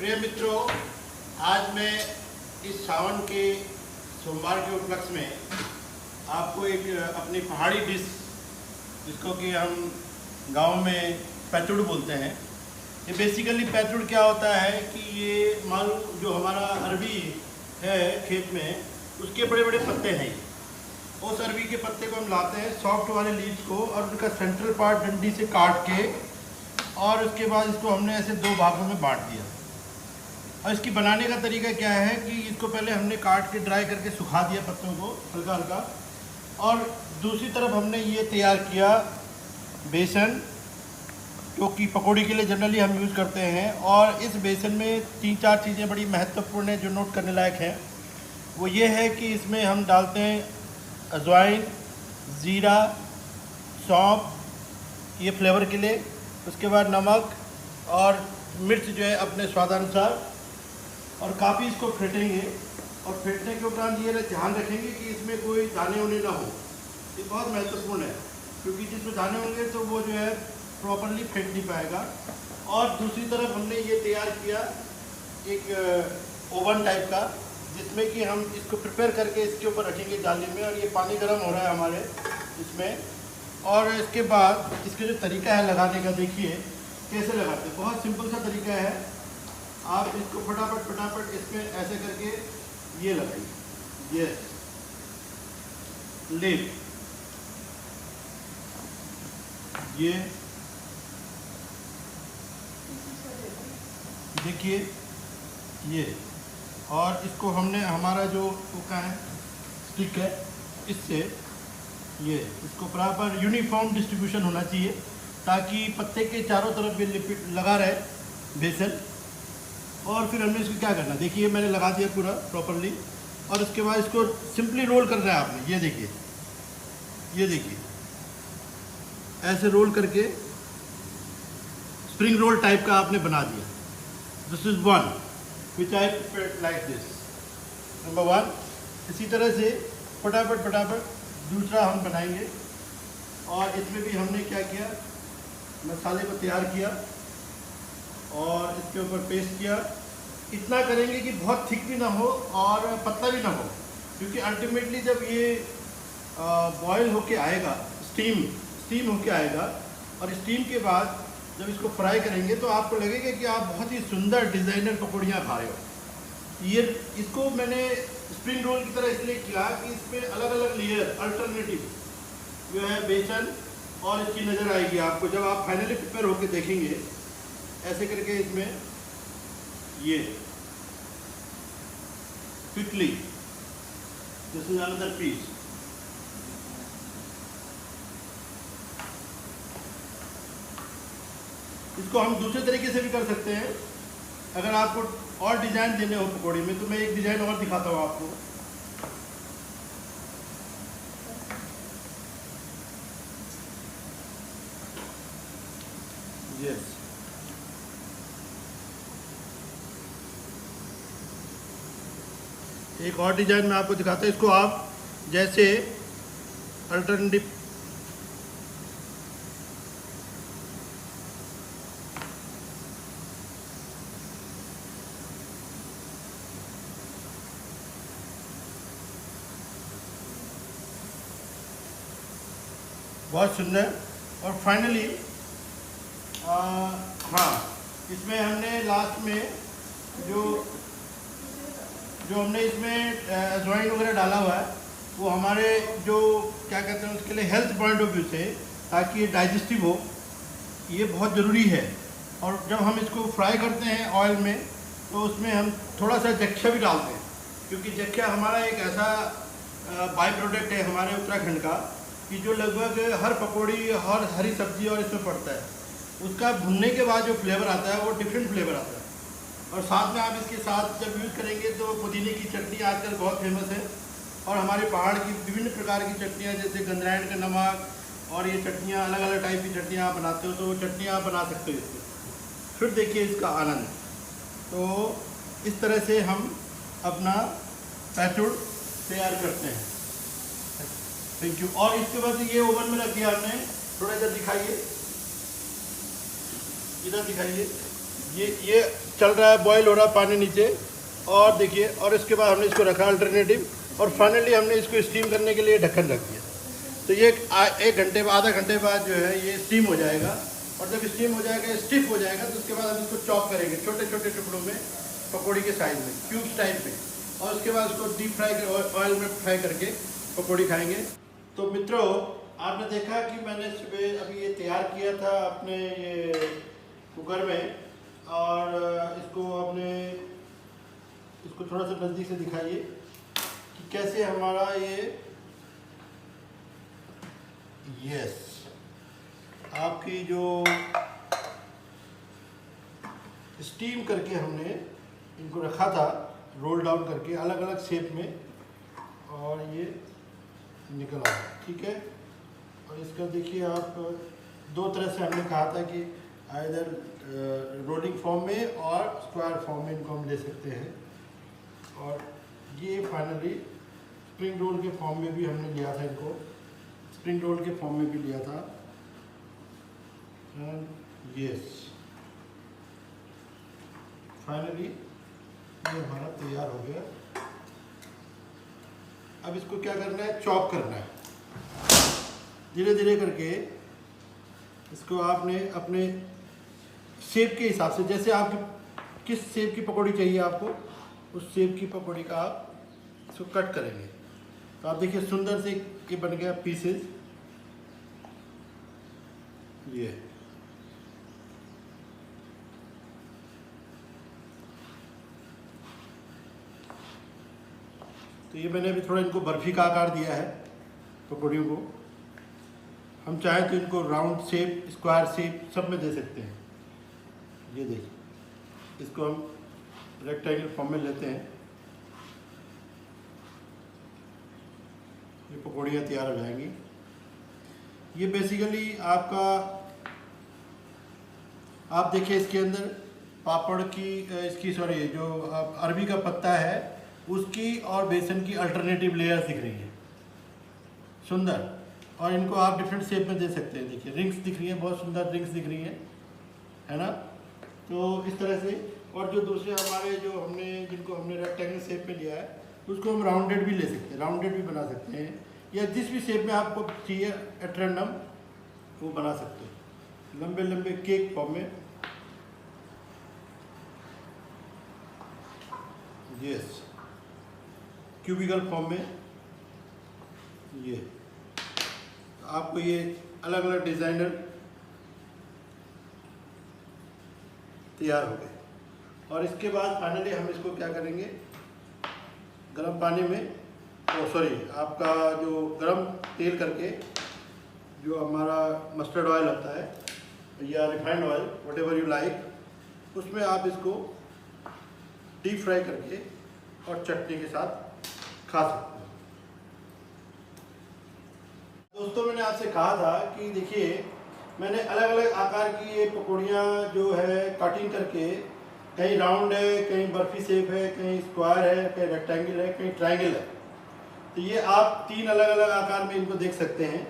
प्रिय मित्रों, आज मैं इस सावन के सोमवार के उपलक्ष्य में आपको एक अपनी पहाड़ी डिश, जिसको कि हम गांव में पैचुड़ बोलते हैं। ये बेसिकली पैचुड़ क्या होता है कि ये मान लो जो हमारा अरबी है खेत में, उसके बड़े बड़े पत्ते हैं। उस अरबी के पत्ते को हम लाते हैं, सॉफ्ट वाले लीव्स को, और उनका सेंट्रल पार्ट डंडी से काट के, और उसके बाद इसको हमने ऐसे दो भागों में बांट दिया। और इसकी बनाने का तरीका क्या है कि इसको पहले हमने काट के ड्राई करके सुखा दिया पत्तों को हल्का हल्का, और दूसरी तरफ हमने ये तैयार किया बेसन, जो कि पकौड़ी के लिए जनरली हम यूज़ करते हैं। और इस बेसन में 3-4 चीज़ें बड़ी महत्वपूर्ण हैं जो नोट करने लायक हैं। वो ये है कि इसमें हम डालते हैं अजवाइन, ज़ीरा, सौंफ, ये फ्लेवर के लिए। उसके बाद नमक और मिर्च जो है अपने स्वादानुसार, और काफ़ी इसको फेंटेंगे। और फेंटने के उपरांत ये ध्यान रखेंगे कि इसमें कोई दाने वाने ना हो। ये बहुत महत्वपूर्ण है, क्योंकि जिसमें दाने होंगे तो वो जो है प्रॉपरली फेंट नहीं पाएगा। और दूसरी तरफ हमने ये तैयार किया एक ओवन टाइप का, जिसमें कि हम इसको प्रिपेयर करके इसके ऊपर रखेंगे जाली में, और ये पानी गर्म हो रहा है हमारे इसमें। और इसके बाद इसका जो तरीका है लगाने का, देखिए कैसे लगाते हैं। बहुत सिंपल सा तरीका है। आप इसको फटाफट इसमें ऐसे करके ये लगाइए, ये लेप, ये देखिए ये। और इसको हमने हमारा जो क्या है स्टिक है, इससे ये इसको बराबर यूनिफॉर्म डिस्ट्रीब्यूशन होना चाहिए, ताकि पत्ते के चारों तरफ ये लिपिड लगा रहे बेसन। और फिर हमने इसको क्या करना, देखिए मैंने लगा दिया पूरा प्रॉपरली। और उसके बाद इसको सिंपली रोल करना है आपने। ये देखिए, ये देखिए ऐसे रोल करके स्प्रिंग रोल टाइप का आपने बना दिया। This is one which I prepared like this, number 1। इसी तरह से फटाफट दूसरा हम बनाएंगे। और इसमें भी हमने क्या किया, मसाले को तैयार किया और इसके ऊपर पेस्ट किया। इतना करेंगे कि बहुत थिक भी ना हो और पतला भी ना हो, क्योंकि अल्टीमेटली जब ये बॉयल होके आएगा, स्टीम होके आएगा, और स्टीम के बाद जब इसको फ्राई करेंगे तो आपको लगेगा कि आप बहुत ही सुंदर डिज़ाइनर पकौड़ियाँ खा रहे हो। ये इसको मैंने स्प्रिंग रोल की तरह इसलिए किया कि इसमें अलग अलग लेयर अल्टरनेटिव जो है बेसन और इसकी नज़र आएगी आपको जब आप फाइनली प्रिपेयर होके देखेंगे। ऐसे करके इसमें ये quickly, this is another piece. इसको हम दूसरे तरीके से भी कर सकते हैं। अगर आपको और डिज़ाइन देने हो पकौड़ी में, तो मैं एक डिज़ाइन और दिखाता हूँ आपको। यस, एक और डिज़ाइन मैं आपको दिखाता हूँ। इसको आप जैसे अल्टरनेटिव बहुत सुंदर। और फाइनली हाँ, इसमें हमने लास्ट में जो हमने इसमें अजवाइन वगैरह डाला हुआ है, वो हमारे जो क्या कहते हैं उसके लिए हेल्थ पॉइंट ऑफ व्यू से, ताकि ये डाइजेस्टिव हो, ये बहुत ज़रूरी है। और जब हम इसको फ्राई करते हैं ऑयल में, तो उसमें हम थोड़ा सा जख्या भी डालते हैं, क्योंकि जख्या हमारा एक ऐसा बाई प्रोडक्ट है हमारे उत्तराखंड का, कि जो लगभग हर पकौड़ी और हरी सब्जी और इसमें पड़ता है। उसका भुनने के बाद जो फ्लेवर आता है वो डिफरेंट फ्लेवर आता है। और साथ में आप इसके साथ जब यूज़ करेंगे तो पुदीने की चटनी आजकल बहुत फेमस है, और हमारे पहाड़ की विभिन्न प्रकार की चटनियाँ, जैसे गंदरायण का नमक, और ये चटनियाँ अलग अलग टाइप की चटनियाँ आप बनाते हो, तो वो चटनी आप बना सकते हो इससे। फिर देखिए इसका आनंद। तो इस तरह से हम अपना पैचुड़ तैयार करते हैं। Thank you. और इसके बाद ये ओवन में रख दिया हमने। थोड़ा इधर दिखाइए, इधर दिखाइए। ये चल रहा है, बॉईल हो रहा है पानी नीचे। और देखिए, और इसके बाद हमने इसको रखा अल्टरनेटिव, और फाइनली हमने इसको स्टीम करने के लिए ढक्कन रख दिया। तो ये 1 घंटे आधा घंटे बाद जो है ये स्टीम हो जाएगा, और जब स्टीम हो जाएगा, स्टिफ हो जाएगा, तो उसके बाद हम इसको चॉप करेंगे छोटे छोटे टुकड़ों में, पकौड़ी के साइज में, क्यूब्स टाइप में, और उसके बाद उसको डीप फ्राई ऑयल में फ्राई करके पकौड़ी खाएंगे। तो मित्रों, आपने देखा कि मैंने सुबह अभी ये तैयार किया था अपने ये कुकर में, और इसको थोड़ा सा नज़दीक से दिखाइए कि कैसे हमारा यस आपकी जो स्टीम करके हमने इनको रखा था, रोल डाउन करके अलग अलग शेप में, और ये निकल आया, ठीक है। और इसका देखिए आप, 2 तरह से हमने कहा था कि आइदर रोलिंग फॉर्म में और स्क्वायर फॉर्म में इनको हम ले सकते हैं। और ये फाइनली स्प्रिंग रोल के फॉर्म में भी हमने लिया था, इनको स्प्रिंग रोल के फॉर्म में भी लिया था। यस, फाइनली ये हमारा तैयार हो गया। अब इसको क्या करना है, चॉप करना है धीरे धीरे करके। इसको आपने अपने शेप के हिसाब से, जैसे आप किस शेप की पकौड़ी चाहिए आपको, उस शेप की पकौड़ी का आप इसको कट करेंगे। तो आप देखिए सुंदर से ये बन गया पीसेस। ये तो ये मैंने अभी थोड़ा इनको बर्फी का आकार दिया है पकौड़ियों को। हम चाहें तो इनको राउंड शेप, स्क्वायर शेप सब में दे सकते हैं। ये देखिए, इसको हम रेक्टेंगल फॉर्म में लेते हैं। ये पकौड़ियाँ तैयार हो जाएंगी। ये बेसिकली आपका, आप देखिए इसके अंदर पापड़ की इसकी सॉरी जो अरबी का पत्ता है उसकी और बेसन की अल्टरनेटिव लेयर्स दिख रही है, सुंदर। और इनको आप डिफरेंट शेप में दे सकते हैं। देखिए रिंग्स दिख रही है, बहुत सुंदर रिंग्स दिख रही है ना। तो इस तरह से, और जो दूसरे हमारे जो जिनको हमने रेक्टेंगल शेप में लिया है, उसको हम राउंडेड भी ले सकते हैं, राउंडेड भी बना सकते हैं, या जिस भी शेप में आपको चाहिए एट रैंडम वो बना सकते हैं, लंबे लंबे केक फॉर्म में। यस, क्यूबिकल फॉर्म में। ये आपको ये अलग अलग डिज़ाइनर तैयार हो गए। और इसके बाद फाइनली हम इसको क्या करेंगे, गरम पानी में, आपका जो गरम तेल करके, जो हमारा मस्टर्ड ऑयल होता है या refined oil, what ever you like, उसमें आप इसको डीप फ्राई करके और चटनी के साथ खा सकते हैं। दोस्तों, मैंने आपसे कहा था कि देखिए मैंने अलग अलग आकार की ये पकौड़ियाँ जो है कटिंग करके, कहीं राउंड है, कहीं बर्फी शेप है, कहीं स्क्वायर है, कहीं रेक्टेंगल है, कहीं ट्रायंगल है। तो ये आप 3 अलग अलग आकार में इनको देख सकते हैं।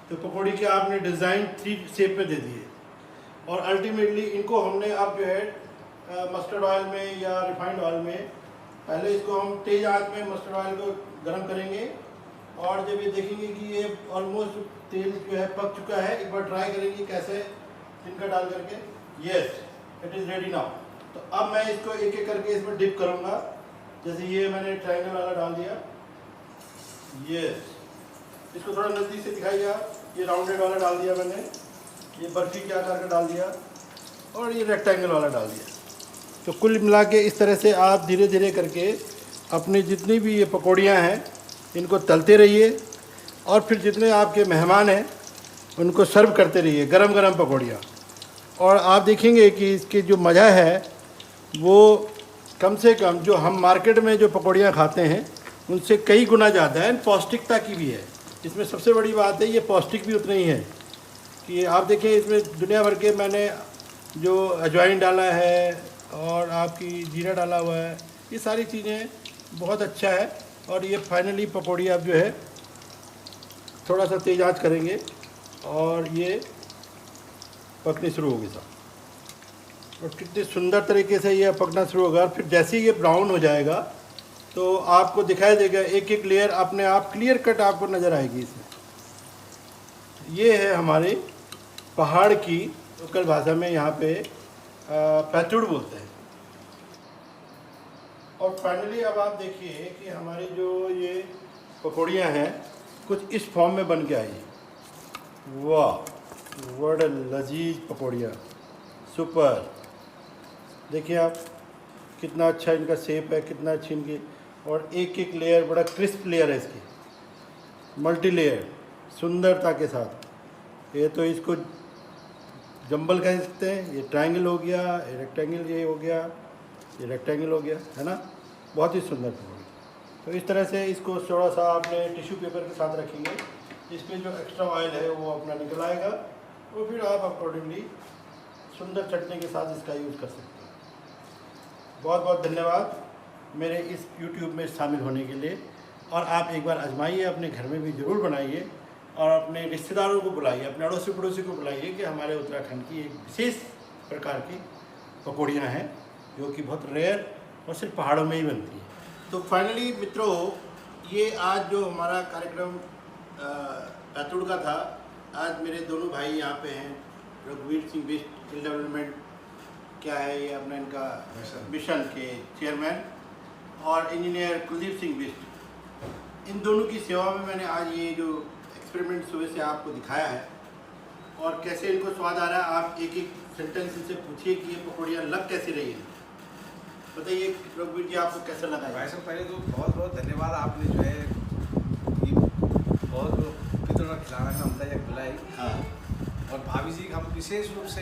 तो पकौड़ी के आपने डिज़ाइन 3 शेप में दे दिए, और अल्टीमेटली इनको हमने अब जो है मस्टर्ड ऑयल में या रिफाइंड ऑयल में, पहले इसको हम तेज़ आंच में मस्टर्ड ऑयल को गर्म करेंगे, और जब ये देखेंगे कि ये ऑलमोस्ट तेल जो है पक चुका है, एक बार ट्राई करेंगे कैसे तिनका डाल करके। Yes, it is ready now. तो अब मैं इसको एक एक करके इसमें डिप करूँगा। जैसे ये मैंने ट्रायंगल वाला डाल दिया। यस, इसको थोड़ा नज़दीक से दिखाइए आप। ये राउंडेड वाला डाल दिया मैंने, ये बर्फी के आकार का डाल दिया, और ये रेक्टेंगल वाला डाल दिया। तो कुल मिला के इस तरह से आप धीरे धीरे करके अपनी जितनी भी ये पकौड़ियाँ हैं इनको तलते रहिए, और फिर जितने आपके मेहमान हैं उनको सर्व करते रहिए गरम गरम पकौड़ियाँ। और आप देखेंगे कि इसके जो मज़ा है वो कम से कम जो हम मार्केट में जो पकौड़ियाँ खाते हैं उनसे कई गुना ज़्यादा है, पौष्टिकता की भी है। इसमें सबसे बड़ी बात है, ये पौष्टिक भी उतना ही है कि आप देखें इसमें दुनिया भर के मैंने जो अजवाइन डाला है और आपकी जीरा डाला हुआ है, ये सारी चीज़ें बहुत अच्छा है। और ये फाइनली पकौड़ी आप जो है थोड़ा सा तेज़ आंच करेंगे और ये पकनी शुरू होगी साहब। और कितनी सुंदर तरीके से ये पकना शुरू होगा। फिर जैसे ही ये ब्राउन हो जाएगा तो आपको दिखाई देगा, एक एक लेयर अपने आप क्लियर कट आपको नज़र आएगी इसमें। ये है हमारे पहाड़ की लोकल भाषा में यहाँ पे पैतुड़ बोलते हैं। और फाइनली अब आप देखिए कि हमारी जो ये पकौड़ियाँ हैं कुछ इस फॉर्म में बन के आई है। वाह, बड़ा लजीज पकौड़ियाँ, सुपर। देखिए आप कितना अच्छा इनका शेप है, कितना अच्छी इनकी, और एक एक लेयर बड़ा क्रिस्प लेयर है इसकी, मल्टी लेयर सुंदरता के साथ। ये तो इसको जंबल कह सकते हैं, ये ट्रायंगल हो गया, ये रेक्टेंगल ये हो गया, ये रेक्टेंगल हो गया, है ना। बहुत ही सुंदर पकौड़ी। तो इस तरह से इसको थोड़ा सा आपने टिश्यू पेपर के साथ रखेंगे, इसमें जो एक्स्ट्रा ऑयल है वो अपना निकल आएगा, और फिर आप अकॉर्डिंगली सुंदर चटनी के साथ इसका यूज़ कर सकते हैं। बहुत बहुत धन्यवाद मेरे इस YouTube में शामिल होने के लिए। और आप एक बार आजमाइए, अपने घर में भी ज़रूर बनाइए, और अपने रिश्तेदारों को बुलाइए, अपने अड़ोसी पड़ोसी को बुलाइए कि हमारे उत्तराखंड की एक विशेष प्रकार की पकौड़ियाँ हैं जो कि बहुत रेयर और सिर्फ पहाड़ों में ही बनती है। तो फाइनली मित्रों, ये आज जो हमारा कार्यक्रम पैतुड़ का था, आज मेरे दोनों भाई यहाँ पे हैं, रघुवीर सिंह बिष्ट हिल डेवलपमेंट क्या है ये अपना इनका मिशन के चेयरमैन, और इंजीनियर कुलदीप सिंह बिष्ट। इन दोनों की सेवा में मैंने आज ये जो एक्सपेरिमेंट सुबह से आपको दिखाया है, और कैसे इनको स्वाद आ रहा है। आप एक एक सेंटेंस इनसे पूछिए कि ये पकौड़ियाँ लग कैसी रही हैं। बताइए रघुवीर जी, आपको कैसा लगा? भाई साहब, पहले तो बहुत बहुत धन्यवाद, आपने जो है ये बहुत पितड़ खिलाना का हमदा या खिलाई। हाँ। और भाभी जी का हम विशेष रूप से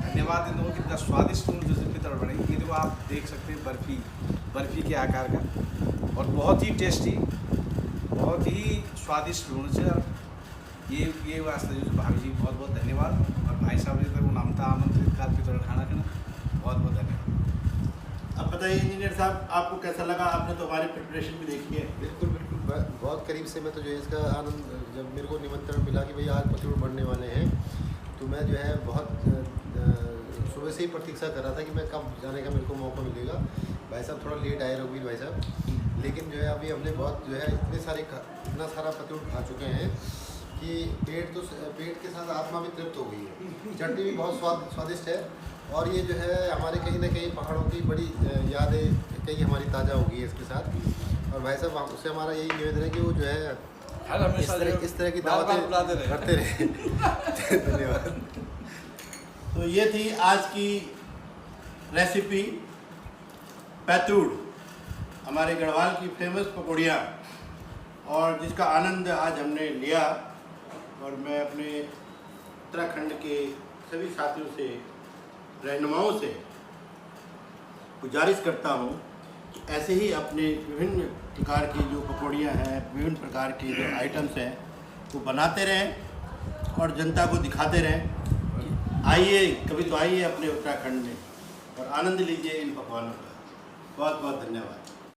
धन्यवाद इन दोनों की, इतना स्वादिष्ट जो पितड़ बने। ये देखो आप देख सकते हैं, बर्फी के आकार का, और बहुत ही टेस्टी, बहुत ही स्वादिष्ट होना चाहिए। ये वास्ते जो भाभी जी बहुत बहुत धन्यवाद। और भाई साहब ने तो नाम था आमंत्रित का पितड़ खाना बहुत बहुत धन्यवाद। अब बताइए इंजीनियर साहब, आपको कैसा लगा? आपने तो हमारी प्रिपरेशन भी देखी है। बिल्कुल बिल्कुल, बहुत करीब से मैं तो जो है इसका आनंद, जब मेरे को निमंत्रण मिला कि भाई आज पैतुड़ बनने वाले हैं, तो मैं जो है बहुत सुबह से ही प्रतीक्षा कर रहा था कि मैं कब जाने का मेरे को मौका मिलेगा। भाई साहब थोड़ा लेट आए, रघुवीर भाई साहब, लेकिन जो है अभी हमने बहुत जो है इतना सारा पैतुड़ खा चुके हैं कि पेट के साथ आत्मा भी तृप्त हो गई है। चटनी भी बहुत स्वादिष्ट है, और ये जो है हमारे कहीं ना कहीं पहाड़ों की बड़ी यादें कहीं हमारी ताज़ा हो गई है इसके साथ। और भाई साहब उससे हमारा यही निवेदन है कि वो जो है इस तरह की दावतें करते रहे। धन्यवाद। तो ये थी आज की रेसिपी पैतुड़, हमारे गढ़वाल की फेमस पकौड़ियाँ, और जिसका आनंद आज हमने लिया। और मैं अपने उत्तराखंड के सभी साथियों से, रहनुमाओं से गुजारिश करता हूँ कि ऐसे ही अपने विभिन्न प्रकार की जो पकौड़ियाँ हैं, विभिन्न प्रकार के जो आइटम्स हैं, वो बनाते रहें और जनता को दिखाते रहें। आइए, कभी तो आइए अपने उत्तराखंड में और आनंद लीजिए इन पकवानों का। बहुत बहुत धन्यवाद।